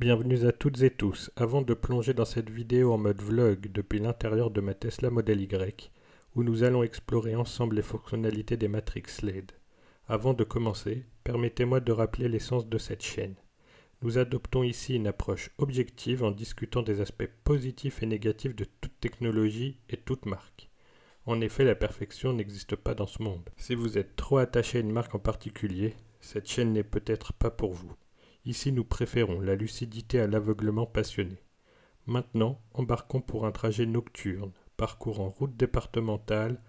Bienvenue à toutes et tous. Avant de plonger dans cette vidéo en mode vlog depuis l'intérieur de ma Tesla Model Y, où nous allons explorer ensemble les fonctionnalités des Matrix LED. Avant de commencer, permettez-moi de rappeler l'essence de cette chaîne. Nous adoptons ici une approche objective en discutant des aspects positifs et négatifs de toute technologie et toute marque. En effet, la perfection n'existe pas dans ce monde. Si vous êtes trop attaché à une marque en particulier, cette chaîne n'est peut-être pas pour vous. Ici, nous préférons la lucidité à l'aveuglement passionné. Maintenant, embarquons pour un trajet nocturne, parcourant route départementale,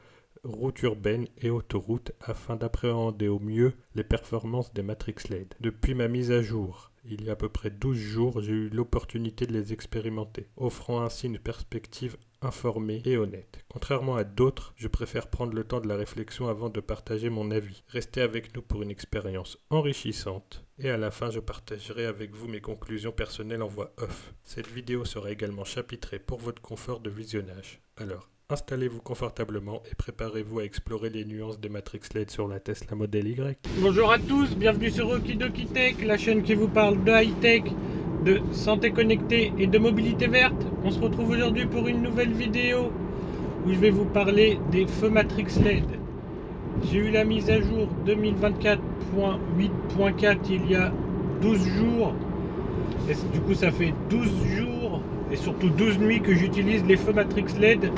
route urbaine et autoroute afin d'appréhender au mieux les performances des Matrix LED. Depuis ma mise à jour, il y a à peu près 12 jours, j'ai eu l'opportunité de les expérimenter, offrant ainsi une perspective informée et honnête. Contrairement à d'autres, je préfère prendre le temps de la réflexion avant de partager mon avis. Restez avec nous pour une expérience enrichissante et à la fin je partagerai avec vous mes conclusions personnelles en voix off. Cette vidéo sera également chapitrée pour votre confort de visionnage. Alors, installez-vous confortablement et préparez-vous à explorer les nuances des Matrix LED sur la Tesla Model Y. Bonjour à tous, bienvenue sur Okidoki Tech, la chaîne qui vous parle de high-tech, de santé connectée et de mobilité verte. On se retrouve aujourd'hui pour une nouvelle vidéo où je vais vous parler des feux Matrix LED. J'ai eu la mise à jour 2024.8.4 il y a 12 jours. Et du coup ça fait 12 jours et surtout 12 nuits que j'utilise les feux Matrix LED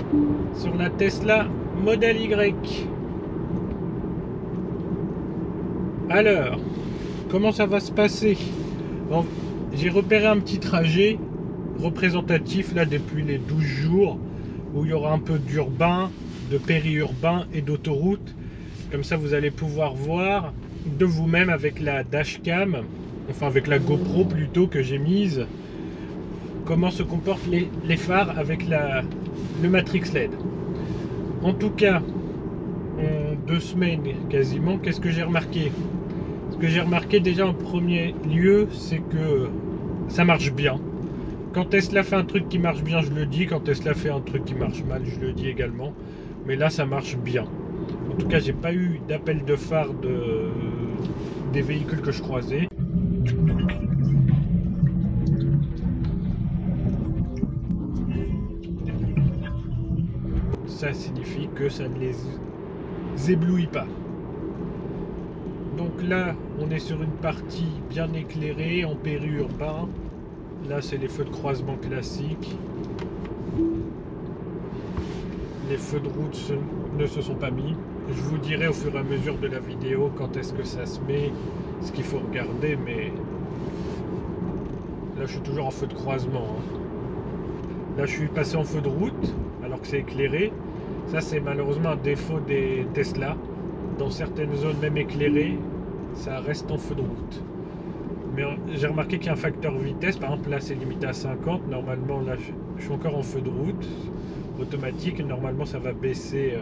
sur la Tesla Model Y. Alors, comment ça va se passer? Bon, j'ai repéré un petit trajet représentatif là depuis les 12 jours où il y aura un peu d'urbain, de périurbain et d'autoroute. Comme ça vous allez pouvoir voir de vous-même avec la dashcam, enfin avec la GoPro plutôt que j'ai mise, comment se comportent les phares avec le Matrix LED. En tout cas, en 2 semaines quasiment, qu'est-ce que j'ai remarqué? Ce que j'ai remarqué déjà en premier lieu, c'est que ça marche bien. Quand Tesla fait un truc qui marche bien, je le dis. Quand Tesla fait un truc qui marche mal, je le dis également. Mais là, ça marche bien. En tout cas, j'ai pas eu d'appel de phare des véhicules que je croisais. Ça signifie que ça ne les éblouit pas. Donc là, on est sur une partie bien éclairée, en périurbain. Là, c'est les feux de croisement classiques. Les feux de route ne se sont pas mis. Je vous dirai au fur et à mesure de la vidéo quand est-ce que ça se met, ce qu'il faut regarder, mais là, je suis toujours en feu de croisement. Là, je suis passé en feu de route, alors que c'est éclairé. Ça, c'est malheureusement un défaut des Tesla. Dans certaines zones, même éclairées, ça reste en feu de route. Mais j'ai remarqué qu'il y a un facteur vitesse. Par exemple, là, c'est limité à 50. Normalement, là, je suis encore en feu de route automatique. Normalement, ça va baisser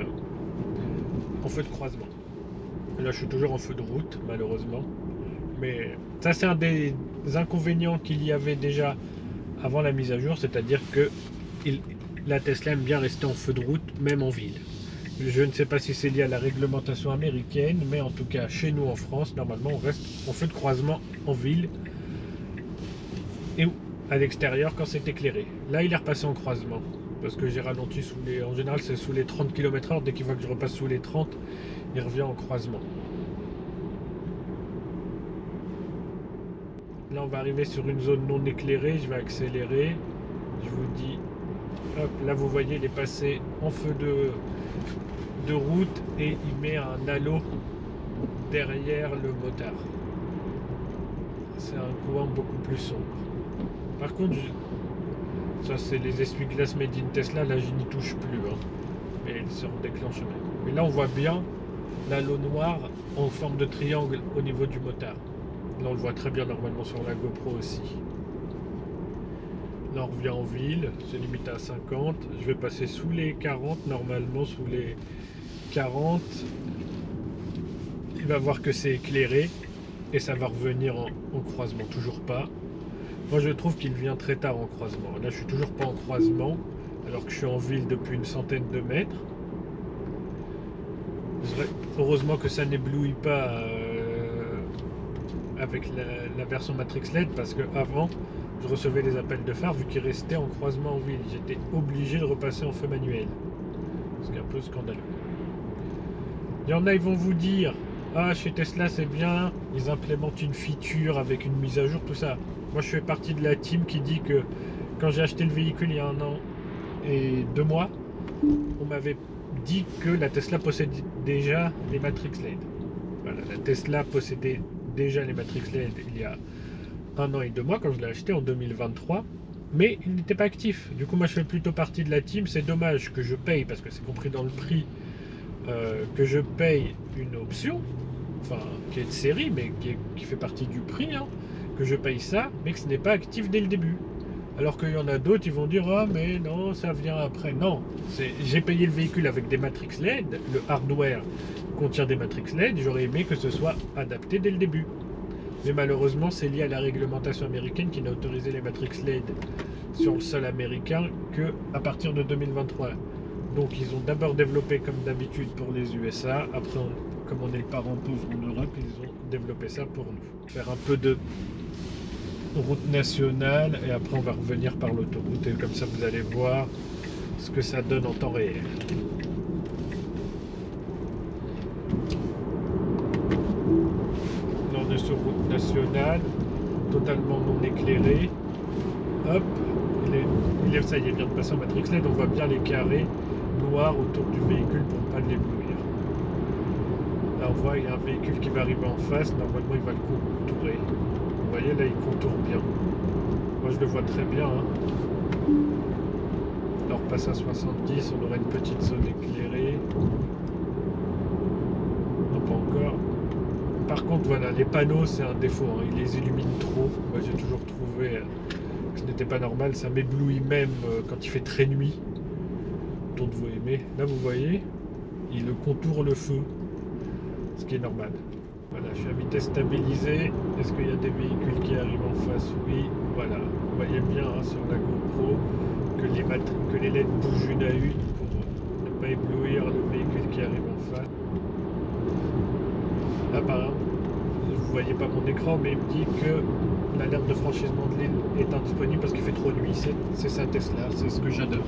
en feu de croisement. Là, je suis toujours en feu de route, malheureusement. Mais ça, c'est un des inconvénients qu'il y avait déjà avant la mise à jour. C'est-à-dire que la Tesla aime bien rester en feu de route, même en ville. Je ne sais pas si c'est lié à la réglementation américaine, mais en tout cas, chez nous en France, normalement, on reste en feu de croisement en ville et à l'extérieur quand c'est éclairé. Là, il est repassé en croisement parce que j'ai ralenti sous les... En général, c'est sous les 30 km/h. Dès qu'il voit que je repasse sous les 30, il revient en croisement. Là, on va arriver sur une zone non éclairée. Je vais accélérer. Je vous dis... Hop, là, vous voyez, il est passé en feu de route et il met un halo derrière le motard. C'est un coin beaucoup plus sombre. Par contre, ça c'est les essuie-glaces made in Tesla, là je n'y touche plus, mais ils se déclenchent même. Mais là on voit bien l'halo noir en forme de triangle au niveau du motard. Là on le voit très bien normalement sur la GoPro aussi. Là on revient en ville, c'est limité à 50. Je vais passer sous les 40 normalement, sous les 40. Il va voir que c'est éclairé et ça va revenir en croisement. Toujours pas. Moi je trouve qu'il vient très tard en croisement. Là je suis toujours pas en croisement alors que je suis en ville depuis une centaine de mètres. Heureusement que ça n'éblouit pas avec la version Matrix LED, parce que avant je recevais les appels de phare vu qu'ils restaient en croisement en ville. J'étais obligé de repasser en feu manuel. Ce qui est un peu scandaleux. Il y en a, ils vont vous dire, ah, chez Tesla c'est bien, ils implémentent une feature avec une mise à jour, tout ça. Moi je fais partie de la team qui dit que quand j'ai acheté le véhicule il y a 1 an et 2 mois, on m'avait dit que la Tesla possédait déjà les Matrix LED. Voilà, la Tesla possédait déjà les Matrix LED il y a 1 an et 2 mois quand je l'ai acheté en 2023, mais il n'était pas actif. Du coup moi je fais plutôt partie de la team. C'est dommage que je paye, parce que c'est compris dans le prix, que je paye une option, enfin qui est de série mais qui fait partie du prix, hein, que je paye ça mais que ce n'est pas actif dès le début. Alors qu'il y en a d'autres, ils vont dire ah mais non, ça vient après. Non, j'ai payé le véhicule avec des Matrix LED, le hardware contient des Matrix LED, j'aurais aimé que ce soit adapté dès le début. Mais malheureusement, c'est lié à la réglementation américaine qui n'a autorisé les Matrix LED sur le sol américain qu'à partir de 2023. Donc ils ont d'abord développé comme d'habitude pour les USA, après comme on est le parent pauvre en Europe, ils ont développé ça pour nous. Faire un peu de route nationale et après on va revenir par l'autoroute et comme ça vous allez voir ce que ça donne en temps réel. Là on est sur route nationale, totalement non éclairée. Hop, ça y est, vient de passer en Matrix LED, on voit bien les carrés noirs autour du véhicule pour ne pas l'éblouir. Là on voit il y a un véhicule qui va arriver en face, normalement il va le contourer. Vous voyez là il contourne bien. Moi je le vois très bien. Hein. Alors passe à 70, on aurait une petite zone éclairée. Non pas encore. Par contre voilà, les panneaux c'est un défaut, hein. Ils les illuminent trop. Moi j'ai toujours trouvé que ce n'était pas normal. Ça m'éblouit même quand il fait très nuit. Dont vous aimez. Là vous voyez, il contourne le feu. Ce qui est normal. Voilà, je suis à vitesse stabilisée. Est-ce qu'il y a des véhicules qui arrivent en face? Oui, voilà. Vous voyez bien hein, sur la GoPro que les LED bougent une à une pour ne pas éblouir le véhicule qui arrive en face. Là, par exemple, vous ne voyez pas mon écran, mais il me dit que l'alerte de franchissement de l'île est indisponible parce qu'il fait trop nuit. C'est ça Tesla, c'est ce que j'adore.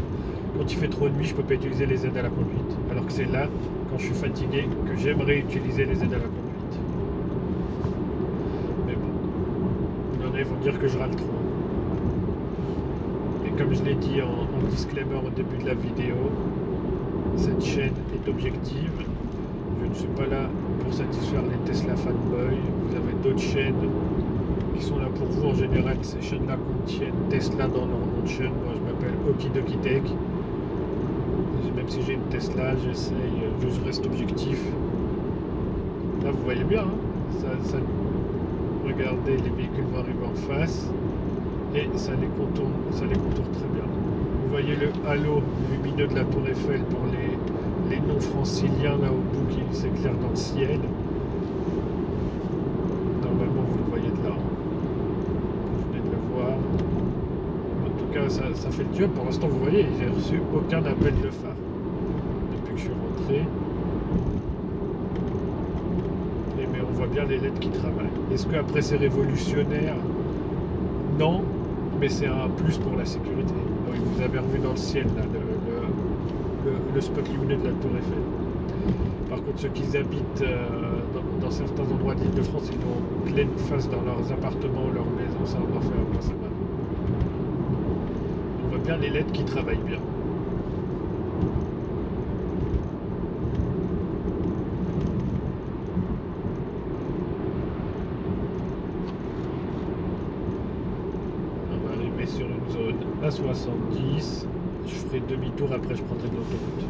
Quand il fait trop nuit, je ne peux pas utiliser les aides à la conduite. Alors que c'est là, quand je suis fatigué, que j'aimerais utiliser les aides à la conduite. Ils vont dire que je râle trop. Et comme je l'ai dit en disclaimer au début de la vidéo, cette chaîne est objective. Je ne suis pas là pour satisfaire les Tesla fanboys. Vous avez d'autres chaînes qui sont là pour vous. En général, ces chaînes-là contiennent Tesla dans leur nom de chaîne. Moi, je m'appelle Okidoki Tech. Même si j'ai une Tesla, je reste objectif. Là, vous voyez bien, hein, regardez, les véhicules vont arriver en face et ça les contourne très bien. Vous voyez le halo lumineux de la tour Eiffel pour les non-franciliens là au bout qui s'éclairent dans le ciel. Normalement vous le voyez de là. Vous venez de le voir. En tout cas ça fait le job. Pour l'instant vous voyez, j'ai reçu aucun appel de phare depuis que je suis rentré. Mais on voit bien les LED qui travaillent. Est-ce qu'après c'est révolutionnaire? Non, mais c'est un plus pour la sécurité. Donc, vous avez revu dans le ciel là, le spot lumineux de la tour Eiffel. Par contre, ceux qui habitent dans certains endroits d'Île-de-France, ils ont pleine face dans leurs appartements, leurs maisons, ça en enfer, moi ça va. On voit bien les LED qui travaillent bien. Sur une zone à 70, je ferai demi-tour, après je prendrai de l'autoroute.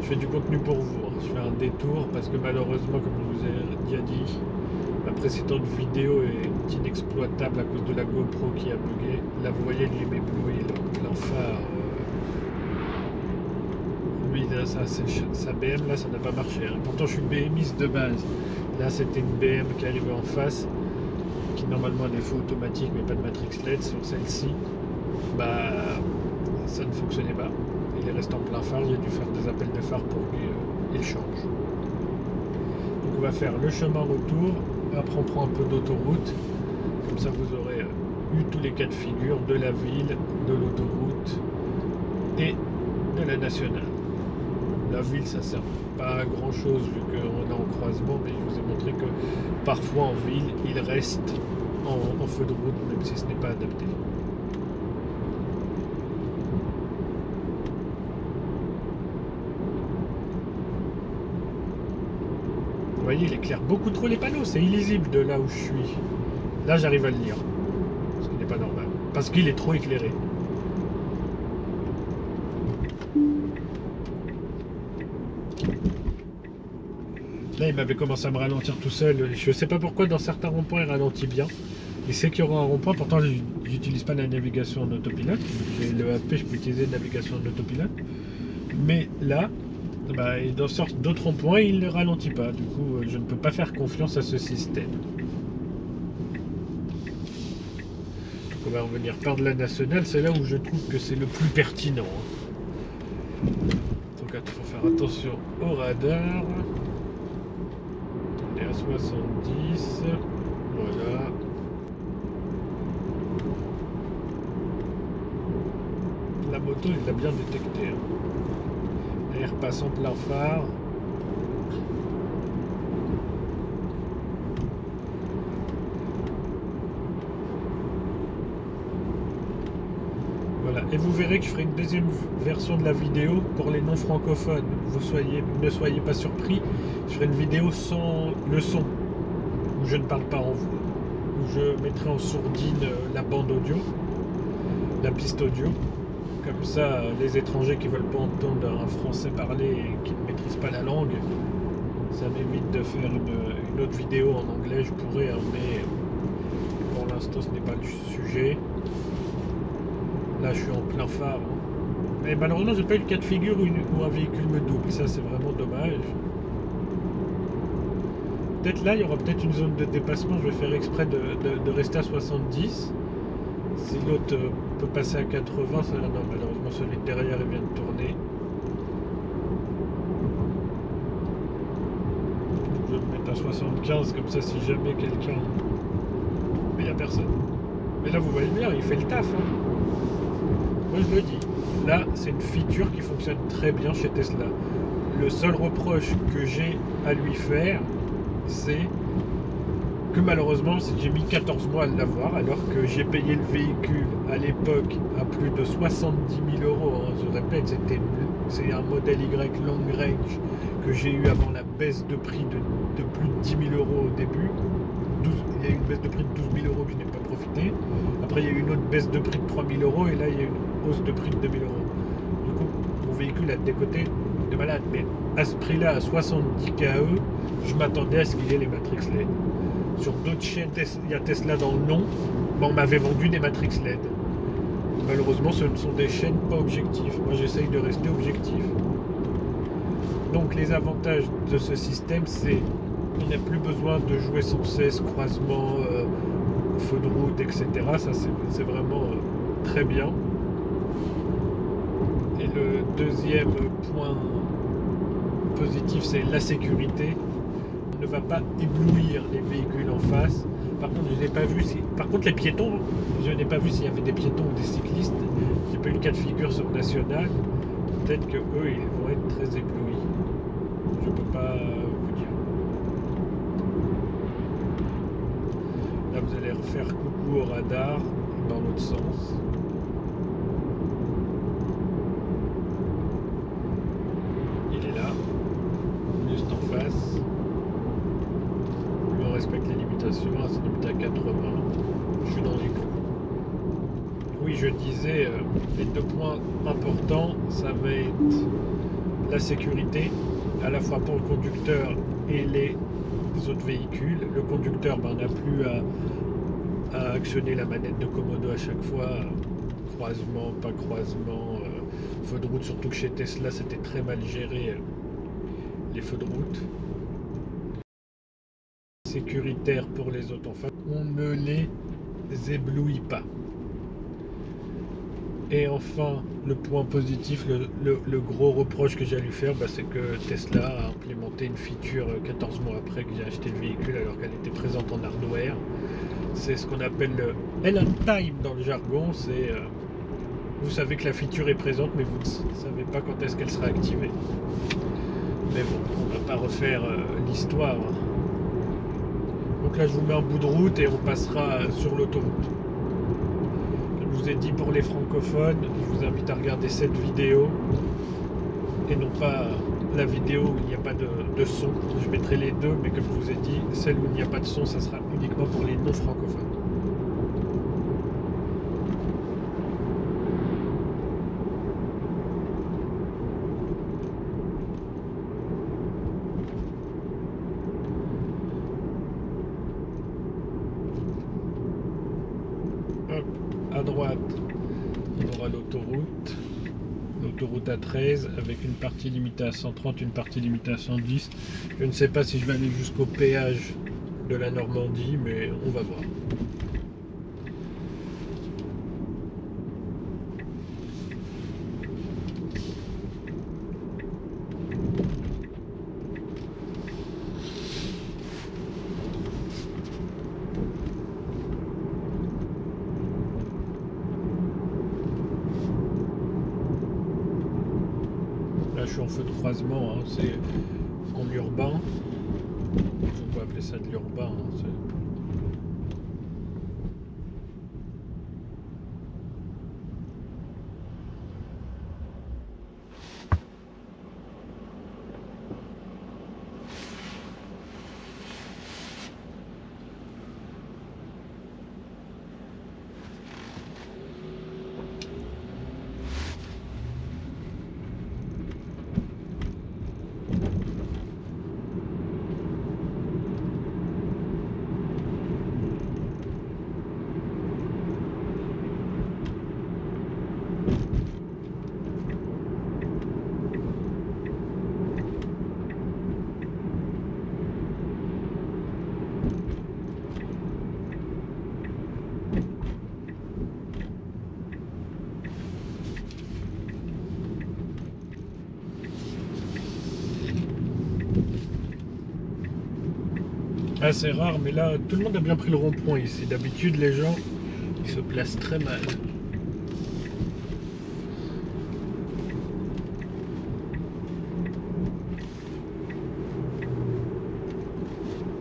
Je fais du contenu pour vous, hein. Je fais un détour parce que malheureusement, comme je vous ai déjà dit, la précédente vidéo est inexploitable à cause de la GoPro qui a bugué. Là vous voyez, lui m'éblouit l'enfer. Lui là, sa BM là ça n'a pas marché, hein. Pourtant je suis BMiste de base. Là c'était une BM qui arrivait en face, qui normalement a des feux automatiques mais pas de matrix LED. Sur celle-ci, bah ça ne fonctionnait pas. Il est resté en plein phare, j'ai dû faire des appels de phare pour qu'il change. Donc on va faire le chemin retour, après on prend un peu d'autoroute Comme ça vous aurez eu tous les cas de figure de la ville, de l'autoroute et de la nationale. La ville, ça sert pas à grand chose vu qu'on est en croisement, mais je vous ai montré que parfois en ville il reste en feu de route même si ce n'est pas adapté. Vous voyez, il éclaire beaucoup trop les panneaux, c'est illisible de là où je suis. Là j'arrive à le lire, ce qui n'est pas normal, parce qu'il est trop éclairé. Là il m'avait commencé à me ralentir tout seul, je sais pas pourquoi dans certains ronds-points il ralentit bien. Il sait qu'il y aura un rond-point, pourtant j'utilise pas la navigation en autopilote, j'ai le AP, je peux utiliser la navigation en autopilote. Mais là, bah, dans d'autres ronds-points, il ne ralentit pas. Du coup, je ne peux pas faire confiance à ce système. Donc on va revenir par de la nationale. C'est là où je trouve que c'est le plus pertinent. Donc il faut faire attention au radar. On est à 70. Voilà. La moto, il l'a bien détecté. Elle repasse en plein phare. Voilà, et vous verrez que je ferai une deuxième version de la vidéo pour les non francophones. Ne soyez pas surpris, je ferai une vidéo sans le son, où je ne parle pas en vous, où je mettrai en sourdine la bande audio, la piste audio. Comme ça, les étrangers qui ne veulent pas entendre un français parler et qui ne maîtrisent pas la langue, ça m'évite de faire une autre vidéo en anglais. Je pourrais, hein, mais pour l'instant, ce n'est pas le sujet. Là, je suis en plein phare. Mais malheureusement, j'ai pas eu le cas de figure où un véhicule me double. Ça, c'est vraiment dommage. Peut-être là, il y aura peut-être une zone de dépassement. Je vais faire exprès de rester à 70. Si l'autre peut passer à 80, ça, non, malheureusement celui de derrière il vient de tourner. Je vais me mettre à 75 comme ça si jamais quelqu'un... Mais il n'y a personne. Mais là vous voyez bien, il fait le taf. Hein. Moi je le dis. Là c'est une feature qui fonctionne très bien chez Tesla. Le seul reproche que j'ai à lui faire, c'est que malheureusement j'ai mis 14 mois à l'avoir alors que j'ai payé le véhicule à l'époque à plus de 70 000 euros. Hein. Je répète, c'est un modèle Y long range que j'ai eu avant la baisse de prix de plus de 10 000 euros au début. Il y a eu une baisse de prix de 12 000 euros que je n'ai pas profité. Après il y a eu une autre baisse de prix de 3 000 euros et là il y a eu une hausse de prix de 2 000 euros. Du coup mon véhicule a décoté de malade, mais à ce prix là, à 70 KE, je m'attendais à ce qu'il y ait les Matrix LED. Sur d'autres chaînes, il y a Tesla dans le nom, mais on m'avait vendu des Matrix LED. Malheureusement, ce ne sont des chaînes pas objectives. Moi, j'essaye de rester objectif. Donc, les avantages de ce système, c'est qu'on n'a plus besoin de jouer sans cesse, croisement, feu de route, etc. Ça, c'est vraiment très bien. Et le deuxième point positif, c'est la sécurité. Ne va pas éblouir les véhicules en face. Par contre, je n'ai pas vu si... Par contre, les piétons, je n'ai pas vu s'il y avait des piétons ou des cyclistes. J'ai pas eu le cas de figure sur National. Peut-être que eux, ils vont être très éblouis. Je peux pas vous dire. Là, vous allez refaire coucou au radar dans l'autre sens. Il est là, juste en face. Respecte les limitations, c'est limité à 80, je suis dans les clous. Oui, je disais, les deux points importants, ça va être la sécurité, à la fois pour le conducteur et les autres véhicules. Le conducteur, n'a plus à actionner la manette de Komodo à chaque fois, croisement, pas croisement, feu de route, surtout que chez Tesla, c'était très mal géré, les feux de route. Sécuritaire pour les autres, enfin on ne les éblouit pas. Et enfin, le point positif, le gros reproche que j'ai à lui faire, c'est que Tesla a implémenté une feature 14 mois après que j'ai acheté le véhicule alors qu'elle était présente en hardware. C'est ce qu'on appelle le L time dans le jargon. C'est vous savez que la feature est présente mais vous ne savez pas quand est-ce qu'elle sera activée. Mais bon, on va pas refaire l'histoire. Donc là je vous mets un bout de route et on passera sur l'autoroute. Comme je vous ai dit, pour les francophones, je vous invite à regarder cette vidéo et non pas la vidéo où il n'y a pas de son. Je mettrai les deux, mais comme je vous ai dit, celle où il n'y a pas de son, ça sera uniquement pour les non francophones. Hop, à droite, on aura l'autoroute A13 avec une partie limitée à 130, une partie limitée à 110. Je ne sais pas si je vais aller jusqu'au péage de la Normandie, mais on va voir. Là je suis en feu de croisement, hein. C'est en urbain, on peut appeler ça de l'urbain, hein. Ah, c'est rare, mais là, tout le monde a bien pris le rond-point ici. D'habitude, les gens, ils se placent très mal.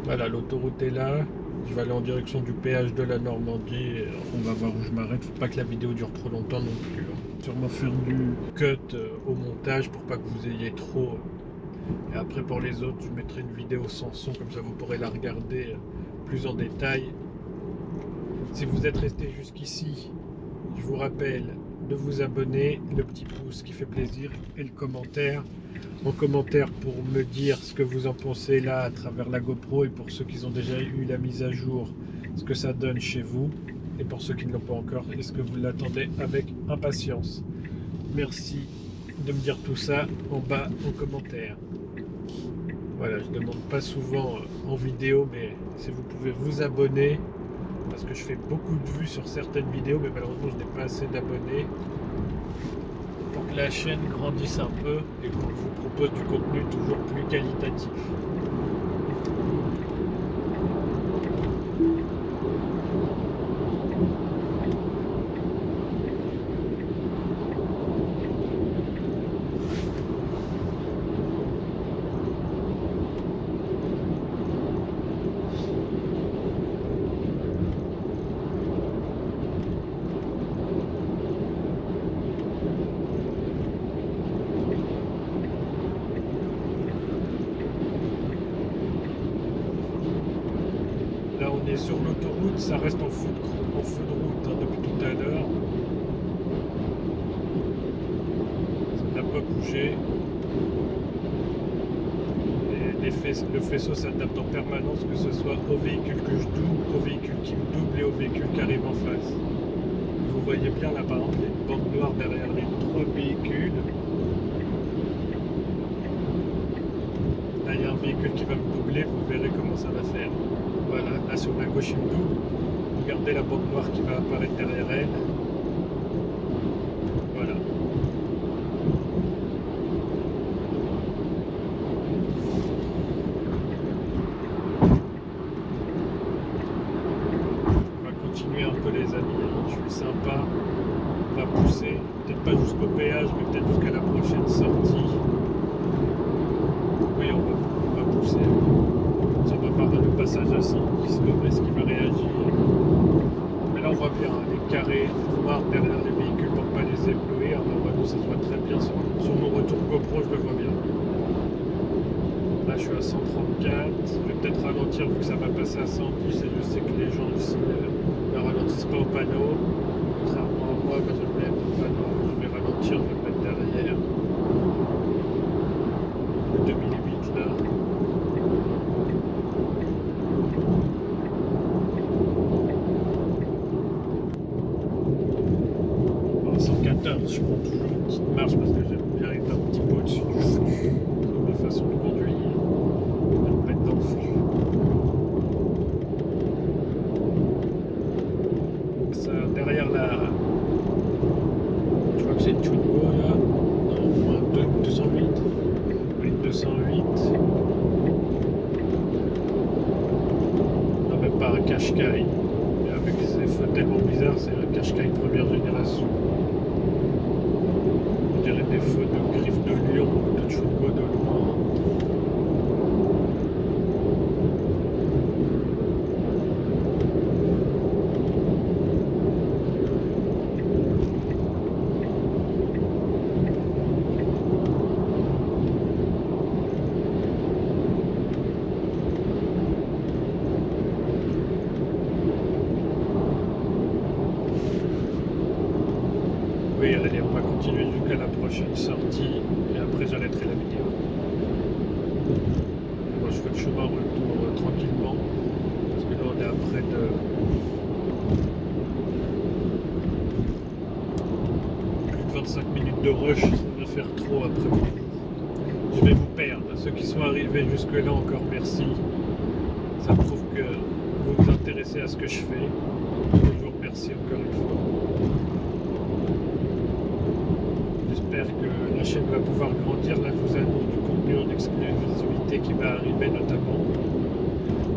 Voilà, l'autoroute est là. Je vais aller en direction du péage de la Normandie. On va voir où je m'arrête. Faut pas que la vidéo dure trop longtemps non plus. Sûrement faire du cut au montage pour pas que vous ayez trop. Et après pour les autres, je mettrai une vidéo sans son, comme ça vous pourrez la regarder plus en détail. Si vous êtes resté jusqu'ici, je vous rappelle de vous abonner, le petit pouce qui fait plaisir et le commentaire. En commentaire pour me dire ce que vous en pensez là à travers la GoPro, et pour ceux qui ont déjà eu la mise à jour, ce que ça donne chez vous, et pour ceux qui ne l'ont pas encore, est-ce que vous l'attendez avec impatience. Merci de me dire tout ça en bas en commentaire. Voilà, je ne demande pas souvent en vidéo, mais si vous pouvez vous abonner, parce que je fais beaucoup de vues sur certaines vidéos, mais malheureusement je n'ai pas assez d'abonnés pour que la chaîne grandisse un peu et qu'on vous propose du contenu toujours plus qualitatif. Là on est sur l'autoroute, ça reste en feu de route hein, depuis tout à l'heure. Ça n'a pas bougé. Le faisceau s'adapte en permanence, que ce soit au véhicule que je double, au véhicule qui me double et au véhicule qui arrive en face. Vous voyez bien là par exemple, il y a une bande noire derrière les trois véhicules. Là il y a un véhicule qui va me doubler, vous verrez comment ça va faire. Voilà, là sur la gauche il me double. Regardez la bande noire qui va apparaître derrière elle. peu les amis, hein. Je suis sympa. On va pousser, peut-être pas jusqu'au péage, mais peut-être jusqu'à la prochaine sortie. Oui, on va pousser. Ça va par le passage à 100, est-ce qu'il va réagir? Mais là on voit bien les carrés noirs derrière les véhicules pour ne pas les éblouir. Normalement ça se voit très bien sur mon retour GoPro, je le vois bien. Là je suis à 134, je vais peut-être ralentir vu que ça va passer à 110 et je sais que les gens ici ne ralentissent pas au panneau. Contrairement à moi, quand je me mets au panneau, je vais ralentir, je vais me mettre derrière. Le 2008 là. 114, je prends toujours une petite marche parce que j'aime bien être un petit peu au-dessus du flux. Ma façon de conduire, de me mettre dans le flux. Ça, derrière la... Je crois que c'est une Twingo là. Non, 208. Oui, 208. Non, même pas un Qashqai. Avec des effets tellement bizarres, c'est un Qashqai première génération. On dirait des feux de griffes de lion, de Twingo de loin. Oui, allez, on va continuer jusqu'à la prochaine sortie et après j'arrêterai la vidéo. Moi je fais le chemin retour tranquillement parce que là on est à près de... plus de 25 minutes de rush, ça va faire trop après. Je vais vous perdre. Ceux qui sont arrivés jusque là, encore merci. Ça prouve que vous vous intéressez à ce que je fais. Je vous remercie encore une fois. J'espère que la chaîne va pouvoir grandir. Là, je vous annonce du contenu en exclusivité qui va arriver notamment.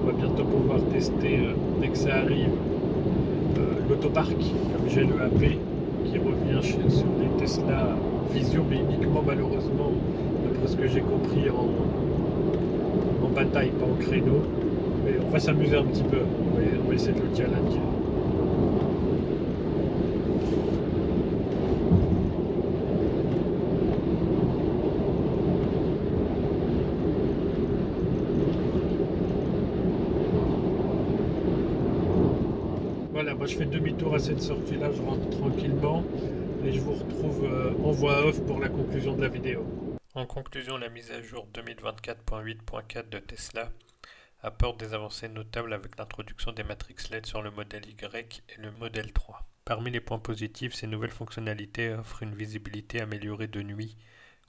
On va bientôt pouvoir tester, dès que ça arrive, l'autopark, comme j'ai le AP, qui revient sur les Tesla Vision, mais uniquement malheureusement, d'après ce que j'ai compris, en bataille, pas en créneau. Mais on va s'amuser un petit peu. On va essayer de le challenger. Voilà, moi je fais demi-tour à cette sortie-là, je rentre tranquillement et je vous retrouve en voix off pour la conclusion de la vidéo. En conclusion, la mise à jour 2024.8.4 de Tesla apporte des avancées notables avec l'introduction des matrices LED sur le modèle Y et le modèle 3. Parmi les points positifs, ces nouvelles fonctionnalités offrent une visibilité améliorée de nuit,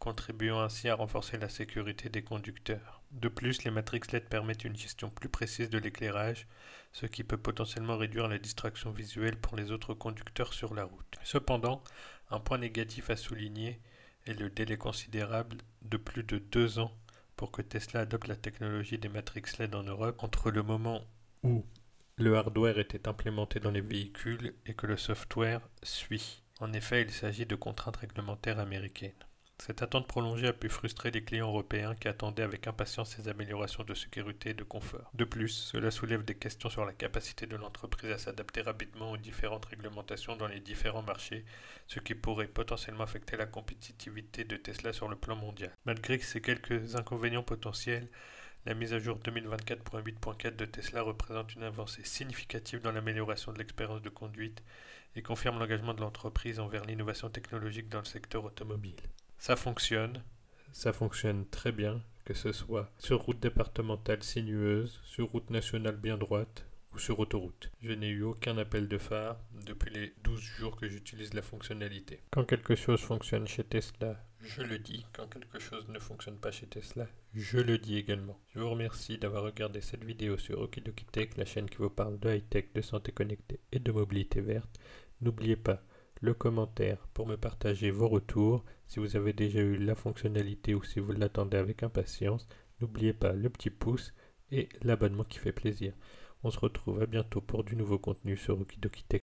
contribuant ainsi à renforcer la sécurité des conducteurs. De plus, les matrices LED permettent une gestion plus précise de l'éclairage, ce qui peut potentiellement réduire la distraction visuelle pour les autres conducteurs sur la route. Cependant, un point négatif à souligner est le délai considérable de plus de 2 ans pour que Tesla adopte la technologie des matrices LED en Europe, entre le moment où le hardware était implémenté dans les véhicules et que le software suit. En effet, il s'agit de contraintes réglementaires américaines. Cette attente prolongée a pu frustrer les clients européens qui attendaient avec impatience ces améliorations de sécurité et de confort. De plus, cela soulève des questions sur la capacité de l'entreprise à s'adapter rapidement aux différentes réglementations dans les différents marchés, ce qui pourrait potentiellement affecter la compétitivité de Tesla sur le plan mondial. Malgré ces quelques inconvénients potentiels, la mise à jour 2024.8.4 de Tesla représente une avancée significative dans l'amélioration de l'expérience de conduite et confirme l'engagement de l'entreprise envers l'innovation technologique dans le secteur automobile. Ça fonctionne très bien, que ce soit sur route départementale sinueuse, sur route nationale bien droite ou sur autoroute. Je n'ai eu aucun appel de phare depuis les 12 jours que j'utilise la fonctionnalité. Quand quelque chose fonctionne chez Tesla, je le dis. Quand quelque chose ne fonctionne pas chez Tesla, je le dis également. Je vous remercie d'avoir regardé cette vidéo sur Okidoki Tech, la chaîne qui vous parle de high-tech, de santé connectée et de mobilité verte. N'oubliez pas le commentaire pour me partager vos retours. Si vous avez déjà eu la fonctionnalité ou si vous l'attendez avec impatience, n'oubliez pas le petit pouce et l'abonnement qui fait plaisir. On se retrouve à bientôt pour du nouveau contenu sur Okidoki Tech.